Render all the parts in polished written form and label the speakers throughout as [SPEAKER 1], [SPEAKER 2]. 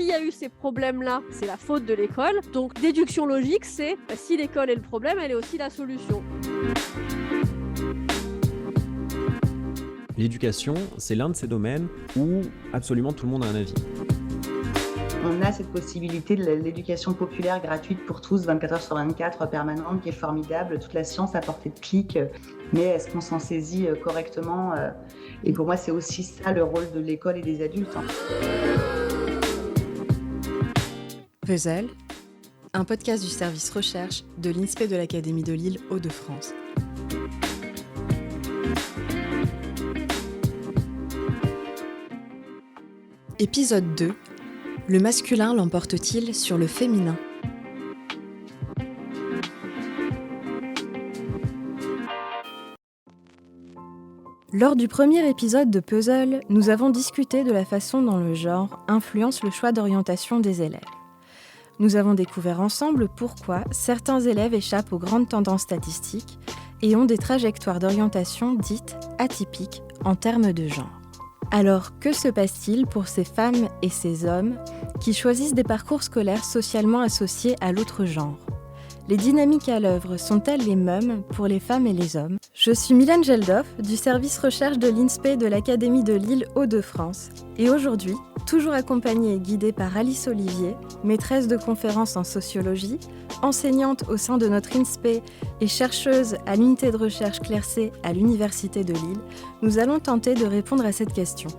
[SPEAKER 1] s'il y a eu ces problèmes-là, c'est la faute de l'école. Donc déduction logique, c'est si l'école est le problème, elle est aussi la solution.
[SPEAKER 2] L'éducation, c'est l'un de ces domaines où absolument tout le monde a un avis.
[SPEAKER 3] On a cette possibilité de l'éducation populaire gratuite pour tous, 24 heures sur 24, permanente, qui est formidable, toute la science à portée de clic. Mais est-ce qu'on s'en saisit correctement ? Et pour moi, c'est aussi ça le rôle de l'école et des adultes.
[SPEAKER 4] Puzzle, un podcast du service recherche de l'INSPE de l'Académie de Lille Hauts-de-France. Épisode 2. Le masculin l'emporte-t-il sur le féminin ? Lors du premier épisode de Puzzle, nous avons discuté de la façon dont le genre influence le choix d'orientation des élèves. Nous avons découvert ensemble pourquoi certains élèves échappent aux grandes tendances statistiques et ont des trajectoires d'orientation dites atypiques en termes de genre. Alors, que se passe-t-il pour ces femmes et ces hommes qui choisissent des parcours scolaires socialement associés à l'autre genre ? Les dynamiques à l'œuvre sont-elles les mêmes pour les femmes et les hommes ? Je suis Mylène Geldof, du service recherche de l'INSPE de l'Académie de Lille Hauts-de-France. Et aujourd'hui, toujours accompagnée et guidée par Alice Olivier, maîtresse de conférences en sociologie, enseignante au sein de notre INSPE et chercheuse à l'unité de recherche Clercé à l'Université de Lille, nous allons tenter de répondre à cette question.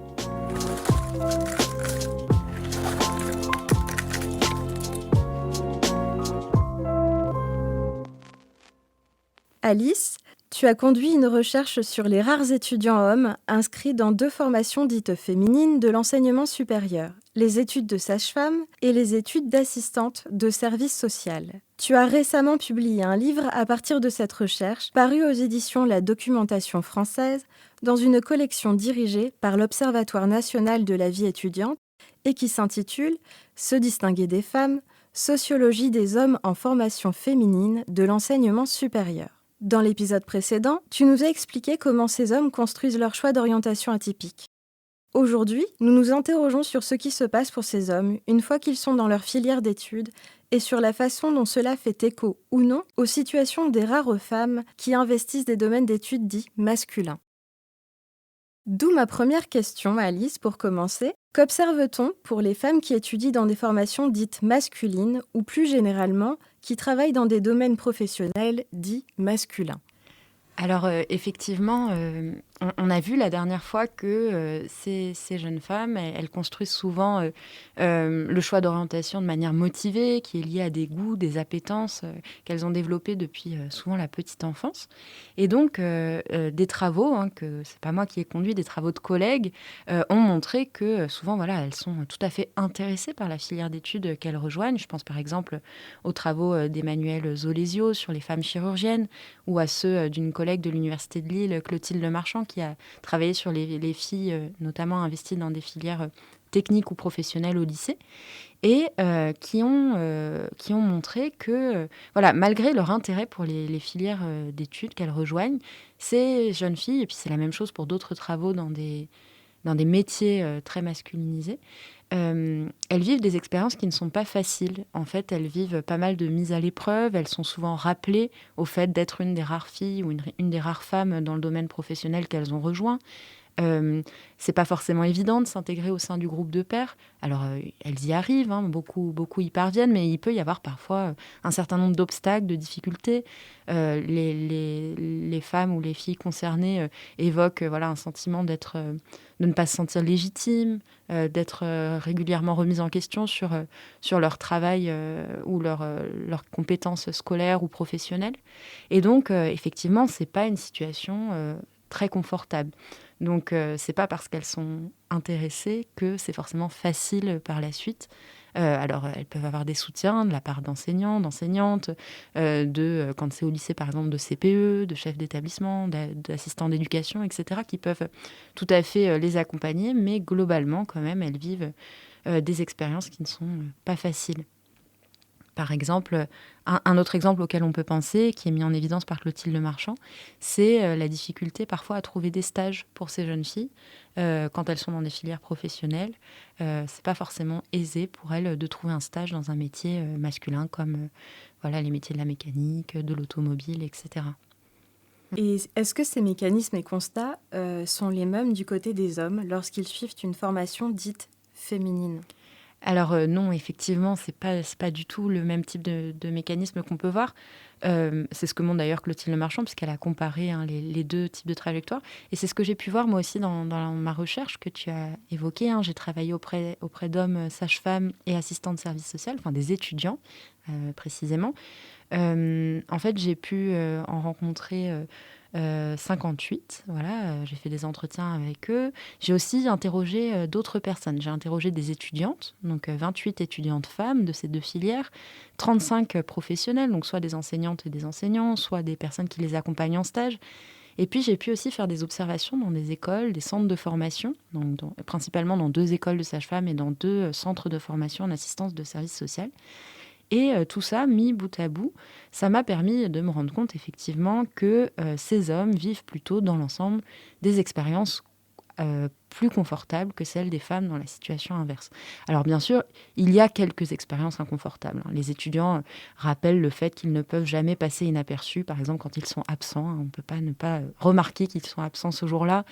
[SPEAKER 4] Alice, tu as conduit une recherche sur les rares étudiants hommes inscrits dans 2 formations dites féminines de l'enseignement supérieur, les études de sage-femme et les études d'assistante de service social. Tu as récemment publié un livre à partir de cette recherche, paru aux éditions La Documentation française, dans une collection dirigée par l'Observatoire national de la vie étudiante et qui s'intitule « Se distinguer des femmes, sociologie des hommes en formation féminine de l'enseignement supérieur ». Dans l'épisode précédent, tu nous as expliqué comment ces hommes construisent leur choix d'orientation atypique. Aujourd'hui, nous nous interrogeons sur ce qui se passe pour ces hommes une fois qu'ils sont dans leur filière d'études et sur la façon dont cela fait écho ou non aux situations des rares femmes qui investissent des domaines d'études dits masculins. D'où ma première question, Alice, pour commencer. Qu'observe-t-on pour les femmes qui étudient dans des formations dites masculines ou plus généralement qui travaillent dans des domaines professionnels dits masculins ?
[SPEAKER 5] Alors effectivement, on a vu la dernière fois que ces jeunes femmes, elles construisent souvent le choix d'orientation de manière motivée, qui est liée à des goûts, des appétences qu'elles ont développées depuis souvent la petite enfance. Et donc des travaux, que c'est pas moi qui ai conduit, des travaux de collègues, ont montré que souvent elles sont tout à fait intéressées par la filière d'études qu'elles rejoignent. Je pense par exemple aux travaux d'Emmanuelle Zolesio sur les femmes chirurgiennes ou à ceux d'une collègue de l'Université de Lille, Clotilde Marchand, qui a travaillé sur les filles, notamment investies dans des filières techniques ou professionnelles au lycée, et qui ont montré que, malgré leur intérêt pour les filières d'études qu'elles rejoignent, ces jeunes filles, et puis c'est la même chose pour d'autres travaux dans des métiers très masculinisés, elles vivent des expériences qui ne sont pas faciles. En fait, elles vivent pas mal de mises à l'épreuve. Elles sont souvent rappelées au fait d'être une des rares filles ou une des rares femmes dans le domaine professionnel qu'elles ont rejoint. C'est pas forcément évident de s'intégrer au sein du groupe de pairs. Alors, elles y arrivent, beaucoup y parviennent, mais il peut y avoir parfois un certain nombre d'obstacles, de difficultés. Les femmes ou les filles concernées évoquent un sentiment de ne pas se sentir légitime, d'être régulièrement remises en question sur leur travail ou leurs compétences scolaires ou professionnelles. Et donc, effectivement, c'est pas une situation très confortable. Donc, c'est pas parce qu'elles sont intéressées que c'est forcément facile par la suite. Alors, elles peuvent avoir des soutiens de la part d'enseignants, d'enseignantes, quand c'est au lycée, par exemple, de CPE, de chefs d'établissement, d'assistants d'éducation, etc., qui peuvent tout à fait les accompagner. Mais globalement, quand même, elles vivent des expériences qui ne sont pas faciles. Par exemple, un autre exemple auquel on peut penser, qui est mis en évidence par Clotilde Marchand, c'est la difficulté parfois à trouver des stages pour ces jeunes filles quand elles sont dans des filières professionnelles. C'est pas forcément aisé pour elles de trouver un stage dans un métier masculin comme les métiers de la mécanique, de l'automobile, etc.
[SPEAKER 4] Et est-ce que ces mécanismes et constats sont les mêmes du côté des hommes lorsqu'ils suivent une formation dite féminine ?
[SPEAKER 5] Alors non, effectivement, c'est pas du tout le même type de mécanisme qu'on peut voir. C'est ce que montre d'ailleurs Clotilde Marchand, puisqu'elle a comparé les deux types de trajectoires. Et c'est ce que j'ai pu voir moi aussi dans ma recherche que tu as évoquée. J'ai travaillé auprès d'hommes sages-femmes et assistants de service social, enfin des étudiants précisément. En fait, j'ai pu en rencontrer 58. J'ai fait des entretiens avec eux. J'ai aussi interrogé d'autres personnes. J'ai interrogé des étudiantes, donc 28 étudiantes femmes de ces deux filières, 35 professionnels, donc soit des enseignantes et des enseignants, soit des personnes qui les accompagnent en stage. Et puis, j'ai pu aussi faire des observations dans des écoles, des centres de formation, principalement dans 2 écoles de sages-femmes et dans 2 centres de formation en assistance de service social. Et tout ça, mis bout à bout, ça m'a permis de me rendre compte effectivement que ces hommes vivent plutôt dans l'ensemble des expériences plus confortables que celles des femmes dans la situation inverse. Alors bien sûr, il y a quelques expériences inconfortables. Les étudiants rappellent le fait qu'ils ne peuvent jamais passer inaperçus, par exemple quand ils sont absents. On ne peut pas ne pas remarquer qu'ils sont absents ce jour-là.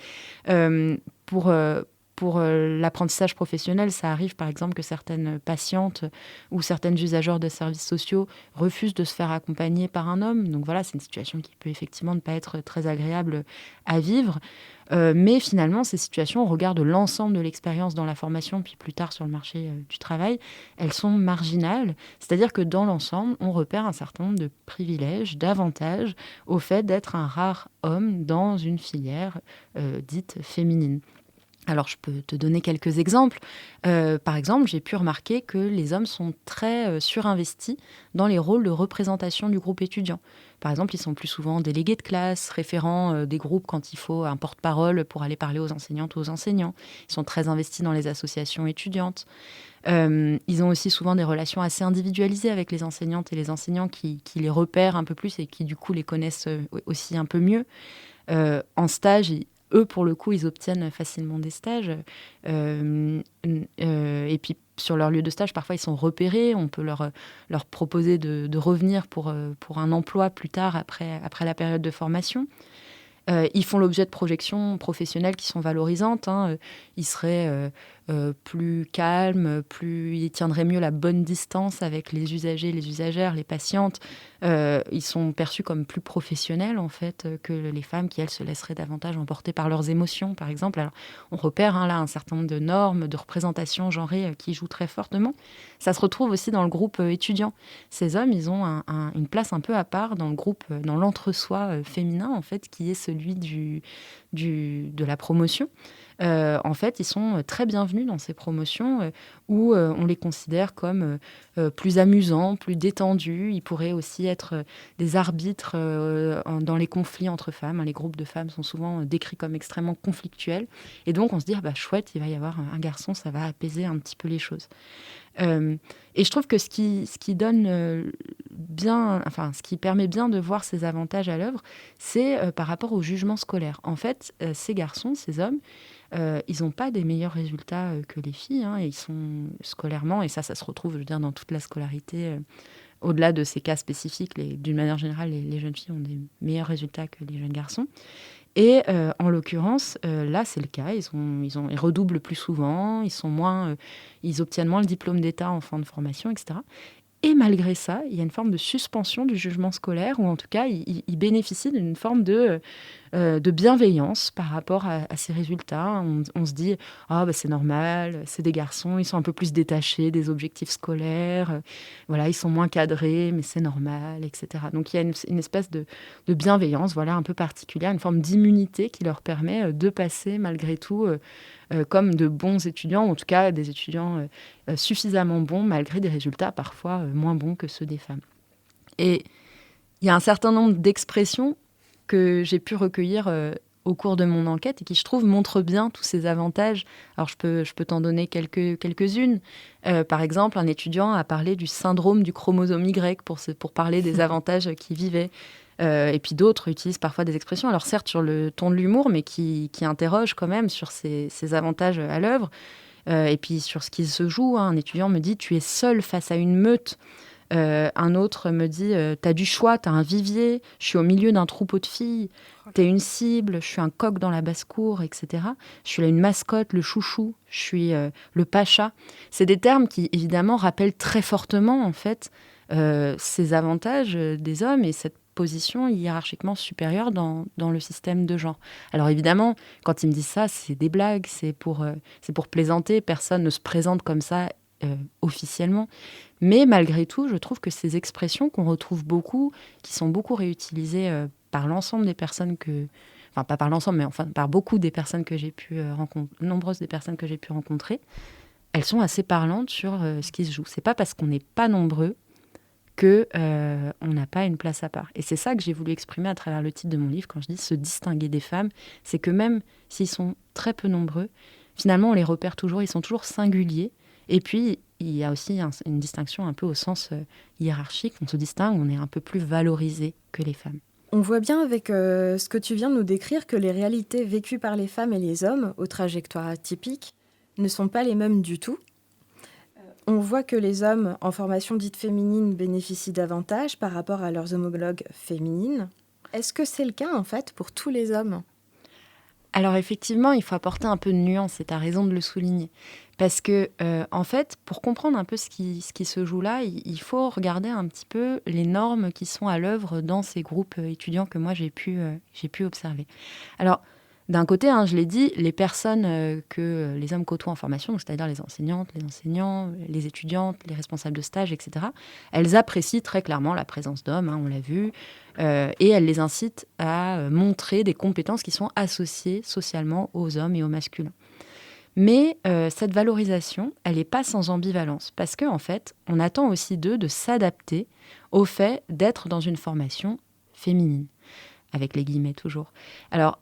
[SPEAKER 5] Pour l'apprentissage professionnel, ça arrive par exemple que certaines patientes ou certaines usagères de services sociaux refusent de se faire accompagner par un homme. Donc voilà, c'est une situation qui peut effectivement ne pas être très agréable à vivre. Mais finalement, ces situations, au regard de l'ensemble de l'expérience dans la formation, puis plus tard sur le marché du travail, elles sont marginales. C'est-à-dire que dans l'ensemble, on repère un certain nombre de privilèges, d'avantages au fait d'être un rare homme dans une filière dite féminine. Alors, je peux te donner quelques exemples. Par exemple, j'ai pu remarquer que les hommes sont très surinvestis dans les rôles de représentation du groupe étudiant. Par exemple, ils sont plus souvent délégués de classe, référents des groupes quand il faut un porte-parole pour aller parler aux enseignantes ou aux enseignants. Ils sont très investis dans les associations étudiantes. Ils ont aussi souvent des relations assez individualisées avec les enseignantes et les enseignants qui les repèrent un peu plus et qui, du coup, les connaissent aussi un peu mieux. En stage, eux, pour le coup, ils obtiennent facilement des stages. Et puis, sur leur lieu de stage, parfois, ils sont repérés. On peut leur proposer de revenir pour un emploi plus tard, après la période de formation. Ils font l'objet de projections professionnelles qui sont valorisantes. Ils seraient plus calmes, ils tiendraient mieux la bonne distance avec les usagers, les usagères, les patientes. Ils sont perçus comme plus professionnels, en fait, que les femmes qui, elles, se laisseraient davantage emporter par leurs émotions, par exemple. Alors, on repère là un certain nombre de normes, de représentations genrées qui jouent très fortement. Ça se retrouve aussi dans le groupe étudiant. Ces hommes, ils ont une place un peu à part dans le groupe, dans l'entre-soi féminin, en fait, qui est celui de la promotion. En fait, ils sont très bienvenus dans ces promotions où on les considère comme plus amusants, plus détendus. Ils pourraient aussi être des arbitres dans les conflits entre femmes. Les groupes de femmes sont souvent décrits comme extrêmement conflictuels. Et donc, on se dit, chouette, il va y avoir un garçon, ça va apaiser un petit peu les choses. Et je trouve que ce qui donne ce qui permet bien de voir ces avantages à l'œuvre, c'est par rapport au jugement scolaire. En fait, ces garçons, ces hommes, ils n'ont pas des meilleurs résultats que les filles. Et ils sont scolairement, et ça se retrouve, je veux dire, dans toute la scolarité. Au-delà de ces cas spécifiques, d'une manière générale, les jeunes filles ont des meilleurs résultats que les jeunes garçons. Et en l'occurrence, là, c'est le cas. Ils redoublent plus souvent, ils obtiennent moins le diplôme d'État en fin de formation, etc. Et malgré ça, il y a une forme de suspension du jugement scolaire, ou en tout cas, ils bénéficient d'une forme de bienveillance par rapport à ces résultats. On se dit, c'est normal, c'est des garçons, ils sont un peu plus détachés des objectifs scolaires, ils sont moins cadrés, mais c'est normal, etc. Donc il y a une espèce de bienveillance, un peu particulière, une forme d'immunité qui leur permet de passer malgré tout comme de bons étudiants, ou en tout cas des étudiants suffisamment bons, malgré des résultats parfois moins bons que ceux des femmes. Et il y a un certain nombre d'expressions que j'ai pu recueillir au cours de mon enquête et qui, je trouve, montrent bien tous ces avantages. Alors, je peux t'en donner quelques-unes. Par exemple, un étudiant a parlé du syndrome du chromosome Y pour parler des avantages qu'il vivait. Et puis d'autres utilisent parfois des expressions, alors certes sur le ton de l'humour, mais qui interrogent quand même sur ces avantages à l'œuvre. Et puis sur ce qui se joue, un étudiant me dit « tu es seul face à une meute ». Un autre me dit « t'as du choix, t'as un vivier, je suis au milieu d'un troupeau de filles, t'es une cible, je suis un coq dans la basse-cour, etc. Je suis là une mascotte, le chouchou, je suis le pacha ». C'est des termes qui, évidemment, rappellent très fortement, en fait, ces avantages des hommes et cette position hiérarchiquement supérieure dans le système de genre. Alors évidemment, quand ils me disent ça, c'est des blagues, c'est pour plaisanter, personne ne se présente comme ça officiellement. Mais malgré tout, je trouve que ces expressions qu'on retrouve beaucoup, qui sont beaucoup réutilisées par l'ensemble des personnes enfin pas par l'ensemble, mais enfin par beaucoup des personnes que j'ai pu rencontrer, nombreuses des personnes que j'ai pu rencontrer, elles sont assez parlantes sur ce qui se joue. C'est pas parce qu'on n'est pas nombreux que on n'a pas une place à part. Et c'est ça que j'ai voulu exprimer à travers le titre de mon livre quand je dis se distinguer des femmes, c'est que même s'ils sont très peu nombreux, finalement on les repère toujours, ils sont toujours singuliers. Et puis il y a aussi une distinction un peu au sens hiérarchique, on se distingue, on est un peu plus valorisé que les femmes.
[SPEAKER 4] On voit bien avec ce que tu viens de nous décrire que les réalités vécues par les femmes et les hommes, aux trajectoires atypiques, ne sont pas les mêmes du tout. On voit que les hommes en formation dite féminine bénéficient davantage par rapport à leurs homologues féminines. Est-ce que c'est le cas, en fait, pour tous les hommes ?
[SPEAKER 5] Alors effectivement, il faut apporter un peu de nuance, et tu as raison de le souligner. Parce que, en fait, pour comprendre un peu ce qui se joue là, il faut regarder un petit peu les normes qui sont à l'œuvre dans ces groupes étudiants que moi j'ai pu observer. Alors, d'un côté, je l'ai dit, les personnes que les hommes côtoient en formation, c'est-à-dire les enseignantes, les enseignants, les étudiantes, les responsables de stage, etc., elles apprécient très clairement la présence d'hommes, on l'a vu, et elles les incitent à montrer des compétences qui sont associées socialement aux hommes et aux masculins. Mais cette valorisation, elle n'est pas sans ambivalence, parce qu'en fait, on attend aussi d'eux de s'adapter au fait d'être dans une formation féminine, avec les guillemets toujours. Alors,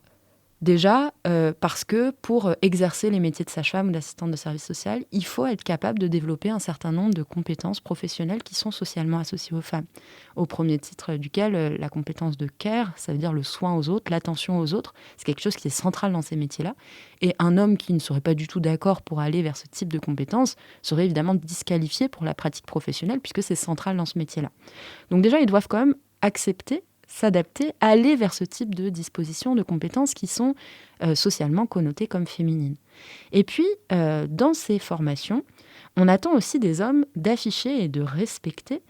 [SPEAKER 5] déjà, parce que pour exercer les métiers de sage-femme ou d'assistante de service social, il faut être capable de développer un certain nombre de compétences professionnelles qui sont socialement associées aux femmes. Au premier titre duquel, la compétence de care, ça veut dire le soin aux autres, l'attention aux autres, c'est quelque chose qui est central dans ces métiers-là. Et un homme qui ne serait pas du tout d'accord pour aller vers ce type de compétences serait évidemment disqualifié pour la pratique professionnelle puisque c'est central dans ce métier-là. Donc déjà, ils doivent quand même accepter, s'adapter, aller vers ce type de dispositions, de compétences qui sont socialement connotées comme féminines. Et puis, dans ces formations, on attend aussi des hommes d'afficher et de respecter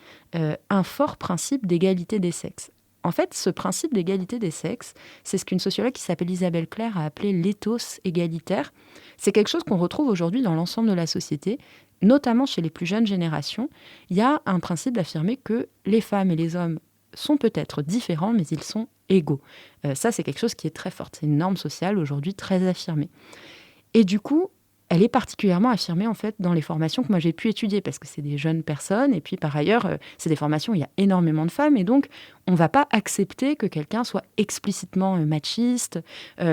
[SPEAKER 5] un fort principe d'égalité des sexes. En fait, ce principe d'égalité des sexes, c'est ce qu'une sociologue qui s'appelle Isabelle Claire a appelé l'éthos égalitaire. C'est quelque chose qu'on retrouve aujourd'hui dans l'ensemble de la société, notamment chez les plus jeunes générations. Il y a un principe d'affirmer que les femmes et les hommes sont peut-être différents, mais ils sont égaux. Ça, c'est quelque chose qui est très fort. C'est une norme sociale aujourd'hui très affirmée. Et du coup, elle est particulièrement affirmée en fait dans les formations que moi j'ai pu étudier parce que c'est des jeunes personnes et puis par ailleurs c'est des formations où il y a énormément de femmes et donc on ne va pas accepter que quelqu'un soit explicitement machiste,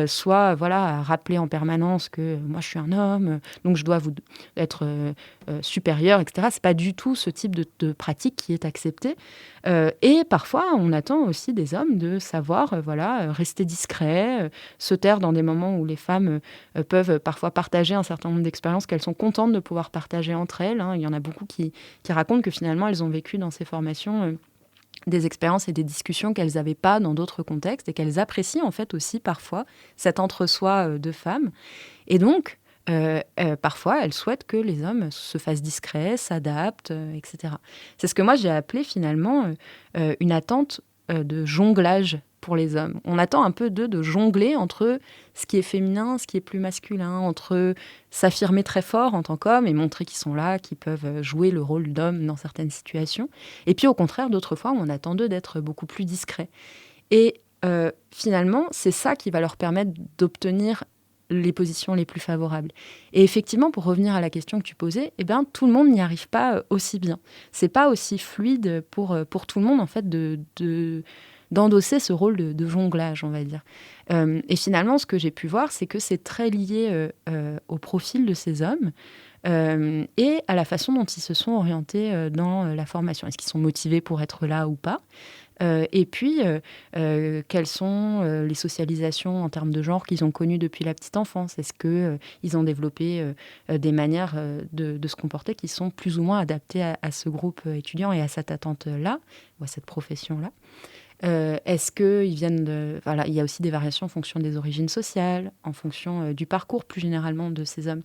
[SPEAKER 5] soit voilà rappeler en permanence que moi je suis un homme donc je dois vous être supérieur, etc. C'est pas du tout ce type de pratique qui est acceptée et parfois on attend aussi des hommes de savoir voilà rester discrets, se taire dans des moments où les femmes peuvent parfois partager un certain nombre d'expériences qu'elles sont contentes de pouvoir partager entre elles. Il y en a beaucoup qui racontent que finalement, elles ont vécu dans ces formations des expériences et des discussions qu'elles n'avaient pas dans d'autres contextes et qu'elles apprécient en fait aussi parfois cet entre-soi de femmes. Et donc, parfois, elles souhaitent que les hommes se fassent discrets, s'adaptent, etc. C'est ce que moi j'ai appelé finalement une attente de jonglage pour les hommes. On attend un peu d'eux de jongler entre ce qui est féminin, ce qui est plus masculin, entre s'affirmer très fort en tant qu'homme et montrer qu'ils sont là, qu'ils peuvent jouer le rôle d'homme dans certaines situations. Et puis au contraire, d'autres fois, on attend d'eux d'être beaucoup plus discrets. Et finalement, c'est ça qui va leur permettre d'obtenir les positions les plus favorables. Et effectivement, pour revenir à la question que tu posais, tout le monde n'y arrive pas aussi bien. C'est pas aussi fluide pour tout le monde, en fait, de d'endosser ce rôle de jonglage, on va dire. Et finalement, ce que j'ai pu voir, c'est que c'est très lié au profil de ces hommes et à la façon dont ils se sont orientés dans la formation. Est-ce qu'ils sont motivés pour être là ou pas ? Et puis, quelles sont les socialisations en termes de genre qu'ils ont connues depuis la petite enfance ? Est-ce qu'ils ont développé des manières de se comporter qui sont plus ou moins adaptées à ce groupe étudiant et à cette attente-là, ou à cette profession-là ? Est-ce qu'ils viennent de... Voilà, il y a aussi des variations en fonction des origines sociales, en fonction du parcours plus généralement de ces hommes.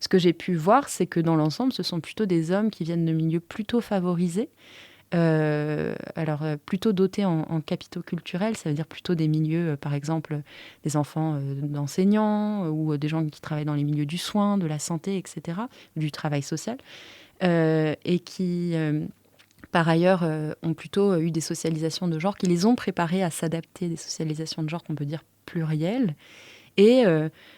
[SPEAKER 5] Ce que j'ai pu voir, c'est que dans l'ensemble, ce sont plutôt des hommes qui viennent de milieux plutôt favorisés, plutôt dotés en capitaux culturels, ça veut dire plutôt des milieux, par exemple, des enfants d'enseignants ou des gens qui travaillent dans les milieux du soin, de la santé, etc., du travail social, et qui... par ailleurs, ont plutôt eu des socialisations de genre qui les ont préparés à s'adapter, des socialisations de genre qu'on peut dire plurielles. Et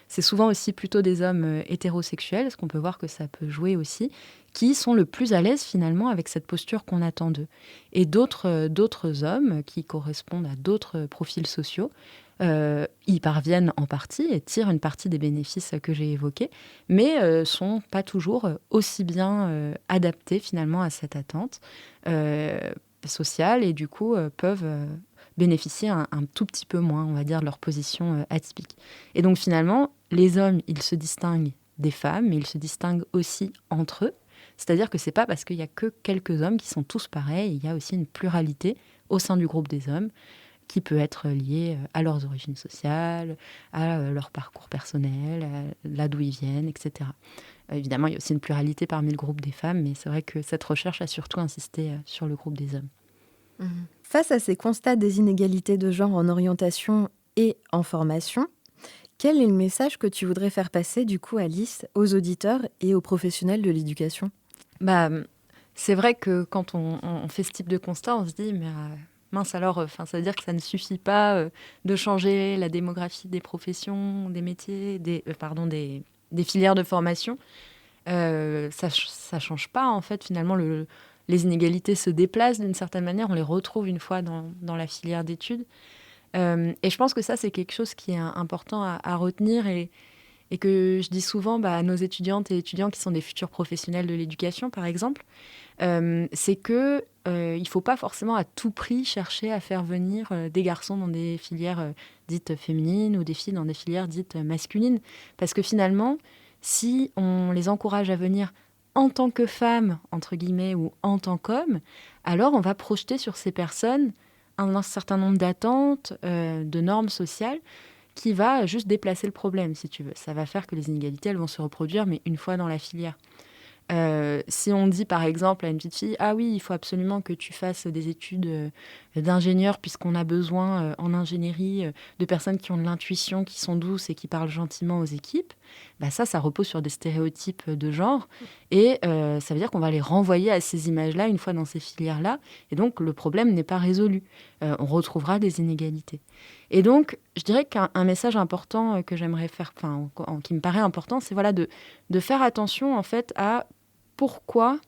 [SPEAKER 5] c'est souvent aussi plutôt des hommes hétérosexuels, parce qu'on peut voir que ça peut jouer aussi, qui sont le plus à l'aise finalement avec cette posture qu'on attend d'eux. Et d'autres hommes qui correspondent à d'autres profils sociaux, y parviennent en partie et tirent une partie des bénéfices que j'ai évoqués, mais sont pas toujours aussi bien adaptés finalement à cette attente sociale et du coup peuvent bénéficier un tout petit peu moins, on va dire, de leur position atypique. Et donc finalement, les hommes, ils se distinguent des femmes, mais ils se distinguent aussi entre eux. C'est-à-dire que c'est pas parce qu'il y a que quelques hommes qui sont tous pareils, il y a aussi une pluralité au sein du groupe des hommes qui peut être liée à leurs origines sociales, à leur parcours personnel, à là d'où ils viennent, etc. Évidemment, il y a aussi une pluralité parmi le groupe des femmes, mais c'est vrai que cette recherche a surtout insisté sur le groupe des hommes.
[SPEAKER 4] Face à ces constats des inégalités de genre en orientation et en formation, quel est le message que tu voudrais faire passer, du coup, Alice, aux auditeurs et aux professionnels de l'éducation ?
[SPEAKER 5] C'est vrai que quand on fait ce type de constat, on se dit, mais mince alors, ça veut dire que ça ne suffit pas de changer la démographie des professions, des métiers, des filières de formation. Ça change pas, en fait, finalement, les inégalités se déplacent d'une certaine manière, on les retrouve une fois dans la filière d'études. Et je pense que ça, c'est quelque chose qui est important à retenir et que je dis souvent à nos étudiantes et étudiants qui sont des futurs professionnels de l'éducation, par exemple, c'est que il ne faut pas forcément à tout prix chercher à faire venir des garçons dans des filières dites féminines ou des filles dans des filières dites masculines. Parce que finalement, si on les encourage à venir en tant que femmes, entre guillemets, ou en tant qu'hommes, alors on va projeter sur ces personnes un certain nombre d'attentes, de normes sociales, qui va juste déplacer le problème, si tu veux. Ça va faire que les inégalités, elles vont se reproduire, mais une fois dans la filière. Si on dit, par exemple, à une petite fille « Ah oui, il faut absolument que tu fasses des études d'ingénieur, puisqu'on a besoin en ingénierie de personnes qui ont de l'intuition, qui sont douces et qui parlent gentiment aux équipes », ça repose sur des stéréotypes de genre. Et ça veut dire qu'on va les renvoyer à ces images-là une fois dans ces filières-là. Et donc, le problème n'est pas résolu. On retrouvera des inégalités. Et donc, je dirais qu'un message important que j'aimerais faire, qui me paraît important, c'est de faire attention en fait à pourquoi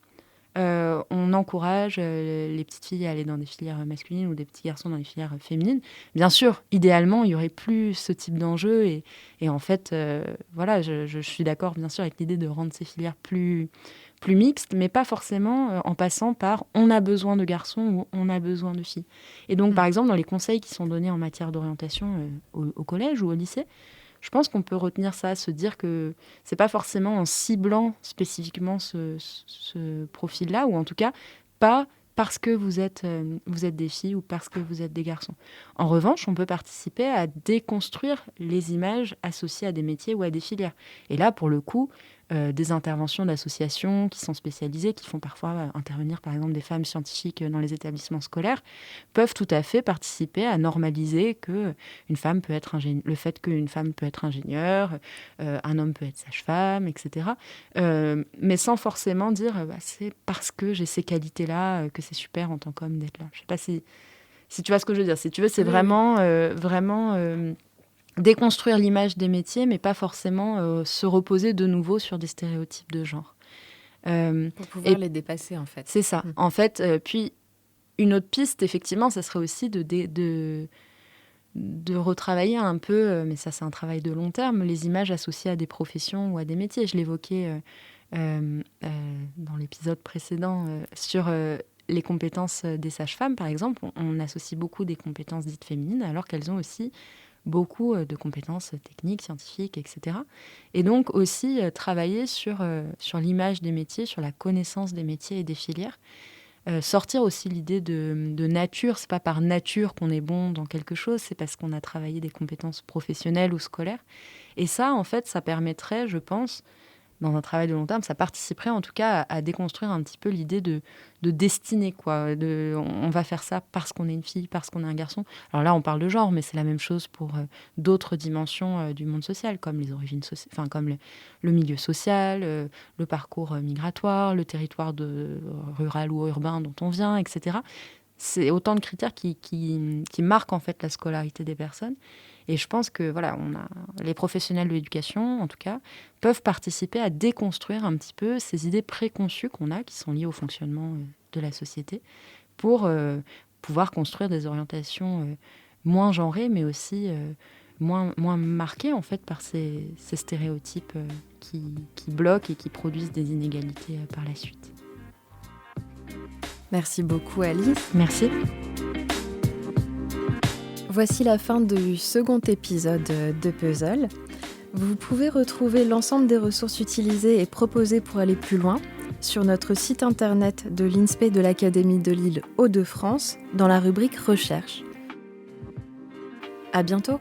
[SPEAKER 5] on encourage les petites filles à aller dans des filières masculines ou des petits garçons dans les filières féminines. Bien sûr, idéalement, il n'y aurait plus ce type d'enjeu. Et en fait, je suis d'accord bien sûr avec l'idée de rendre ces filières plus mixtes, mais pas forcément en passant par on a besoin de garçons ou on a besoin de filles. Et donc, par exemple, dans les conseils qui sont donnés en matière d'orientation au collège ou au lycée, je pense qu'on peut retenir ça, se dire que c'est pas forcément en ciblant spécifiquement ce profil-là, ou en tout cas pas parce que vous êtes des filles ou parce que vous êtes des garçons. En revanche, on peut participer à déconstruire les images associées à des métiers ou à des filières. Et là, pour le coup, des interventions d'associations qui sont spécialisées, qui font parfois intervenir par exemple des femmes scientifiques dans les établissements scolaires, peuvent tout à fait participer à normaliser que une femme peut être le fait qu'une femme peut être ingénieure, un homme peut être sage-femme, etc. Mais sans forcément dire c'est parce que j'ai ces qualités-là que c'est super en tant qu'homme d'être là. Je sais pas si tu vois ce que je veux dire. Si tu veux, c'est vraiment déconstruire l'image des métiers, mais pas forcément se reposer de nouveau sur des stéréotypes de genre.
[SPEAKER 4] Pour pouvoir les dépasser, en fait.
[SPEAKER 5] C'est ça. En fait, puis, Une autre piste, effectivement, ça serait aussi de retravailler un peu, mais ça c'est un travail de long terme, les images associées à des professions ou à des métiers. Je l'évoquais dans l'épisode précédent sur les compétences des sages-femmes, par exemple. On associe beaucoup des compétences dites féminines alors qu'elles ont aussi beaucoup de compétences techniques, scientifiques, etc. Et donc aussi travailler sur l'image des métiers, sur la connaissance des métiers et des filières. Sortir aussi l'idée de nature. C'est pas par nature qu'on est bon dans quelque chose, c'est parce qu'on a travaillé des compétences professionnelles ou scolaires. Et ça, en fait, ça permettrait, je pense, dans un travail de long terme, ça participerait en tout cas à déconstruire un petit peu l'idée de destinée, quoi. On va faire ça parce qu'on est une fille, parce qu'on est un garçon. Alors là, on parle de genre, mais c'est la même chose pour d'autres dimensions du monde social, comme les origines sociales, comme le milieu social, le parcours migratoire, le territoire rural ou urbain dont on vient, etc. C'est autant de critères qui marquent en fait la scolarité des personnes. Et je pense que voilà, les professionnels de l'éducation, en tout cas, peuvent participer à déconstruire un petit peu ces idées préconçues qu'on a, qui sont liées au fonctionnement de la société, pour pouvoir construire des orientations moins genrées, mais aussi moins marquées en fait par ces stéréotypes qui bloquent et qui produisent des inégalités par la suite.
[SPEAKER 4] Merci beaucoup Alice.
[SPEAKER 5] Merci.
[SPEAKER 4] Voici la fin du second épisode de Puzzle. Vous pouvez retrouver l'ensemble des ressources utilisées et proposées pour aller plus loin sur notre site internet de l'INSPE de l'Académie de Lille Hauts-de-France dans la rubrique Recherche. À bientôt!